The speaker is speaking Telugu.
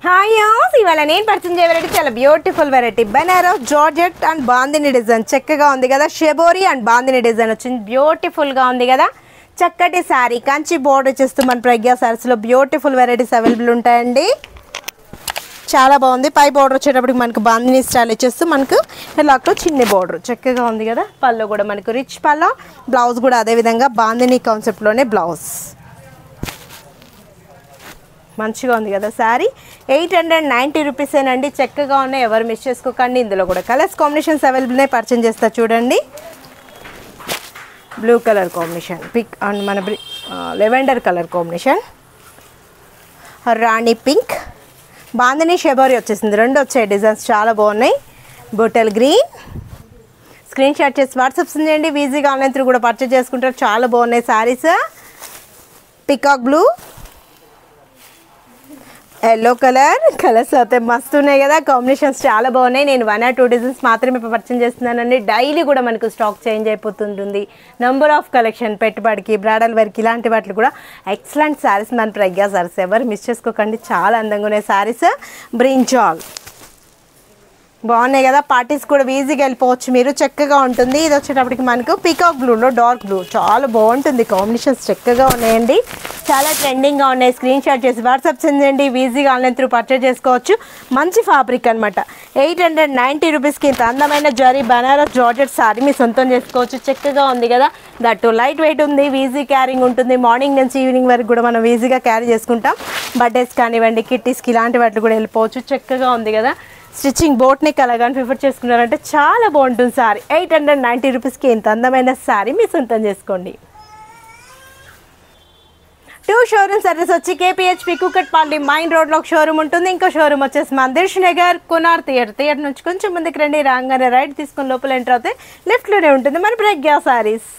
హాయ్ ఇవాళ నేను పరిచయం చేయబడి చాలా beautiful variety Banaras georgette and bandhani design చక్కగా ఉంది కదా. షెబోరి అండ్ బాందిని డిజైన్ వచ్చింది, బ్యూటిఫుల్గా ఉంది కదా. చక్కటి శారీ కంచి బోర్డర్ వచ్చేస్తూ మన ప్రజ్ఞా శారీస్లో బ్యూటిఫుల్ వెరైటీస్ అవైలబుల్ ఉంటాయండి. చాలా బాగుంది. పై బోర్డర్ వచ్చేటప్పటికి మనకు బాందిని స్టైల్ వచ్చేస్తూ మనకు ఇలాక్లో చిన్న బోర్డర్ చక్కగా ఉంది కదా. పళ్ళు కూడా మనకు రిచ్ పళ్ళు, బ్లౌజ్ కూడా అదేవిధంగా బాందిని కాన్సెప్ట్లోనే బ్లౌజ్ మంచిగా ఉంది కదా. శారీ 890 రూపీసేనండి. చక్కగా ఉన్నాయి, ఎవరు మిస్ చేసుకోకండి. ఇందులో కూడా కలర్స్ కాంబినేషన్స్ అవైలబుల్ ఉన్నాయి, పర్చేజ్ చేస్తా చూడండి. Blue colour combination, pink and మన లెవెండర్ కలర్ కాంబినేషన్, రాణి పింక్, బాందిని షెబోరి వచ్చేసింది. రెండు వచ్చాయి డిజైన్స్, చాలా బాగున్నాయి. Bottle green. స్క్రీన్ షాట్ చేసి వాట్సాప్ చేయండి, ఈజీగా ఆన్లైన్ త్రూ కూడా పర్చేజ్ చేసుకుంటారు. చాలా బాగున్నాయి saris. Peacock blue, yellow colours అయితే మస్తు ఉన్నాయి కదా. కాంబినేషన్స్ చాలా బాగున్నాయి. నేను 1 or 2 డిజైన్స్ మాత్రమే పర్చేజ్ చేస్తున్నానండి. డైలీ కూడా మనకు స్టాక్ చేంజ్ అయిపోతుంటుంది. నెంబర్ ఆఫ్ కలెక్షన్ పెట్టుబడికి, బ్రాడల్ వర్క్ ఇలాంటి వాటికి కూడా ఎక్సలెంట్ శారీస్ మన ప్రజ్ఞా శారీస్, ఎవరు మిస్ చేసుకోకండి. చాలా అందంగా ఉన్నాయి శారీస్. బ్రింజాల్ బాగున్నాయి కదా. పార్టీస్ కూడా ఈజీగా వెళ్ళిపోవచ్చు మీరు, చక్కగా ఉంటుంది. ఇది వచ్చేటప్పటికి మనకు పీకాక్ బ్లూలో డార్క్ బ్లూ, చాలా బాగుంటుంది. కాంబినేషన్స్ చక్కగా ఉన్నాయండి, చాలా ట్రెండింగ్గా ఉన్నాయి. స్క్రీన్ షాట్ చేసి వాట్సాప్ చేయండి, ఈజీగా ఆన్లైన్ త్రూ పర్చేజ్ చేసుకోవచ్చు. మంచి ఫ్యాబ్రిక్ అనమాట. 890 రూపీస్కి ఇంత అందమైన జరీ బనారస్ జార్జెట్ శారీ మీ సొంతం చేసుకోవచ్చు. చక్కగా ఉంది కదా. దట్టు లైట్ వెయిట్ ఉంది, ఈజీ క్యారింగ్ ఉంటుంది. మార్నింగ్ నుంచి ఈవినింగ్ వరకు కూడా మనం ఈజీగా క్యారీ చేసుకుంటాం. బర్త్డేస్ కానివ్వండి, కిట్టీస్కి ఇలాంటి వాటికి కూడా వెళ్ళిపోవచ్చు. చక్కగా ఉంది కదా. స్టిచ్చింగ్ బోట్ నెక్ అలా కానీ ప్రిఫర్ చేసుకున్నారంటే చాలా బాగుంటుంది శారీ. 890 రూపీస్కి ఇంత అందమైన శారీ మీ సొంతం చేసుకోండి. 2 షోరూమ్స్ అడ్రస్ వచ్చి కేపీహెచ్పి కూకట్పల్లి మైన్ రోడ్లో ఒక షోరూమ్ ఉంటుంది. ఇంకో షోరూమ్ వచ్చేసి మందిర్ష్ నగర్ కునార్ థియేటర్ నుంచి కొంచెం ముందుకు రండి. రాగానే రైట్ తీసుకొని లోపల ఎంటర్ అవుతే లెఫ్ట్లోనే ఉంటుంది మన ప్రజ్ఞా శారీస్.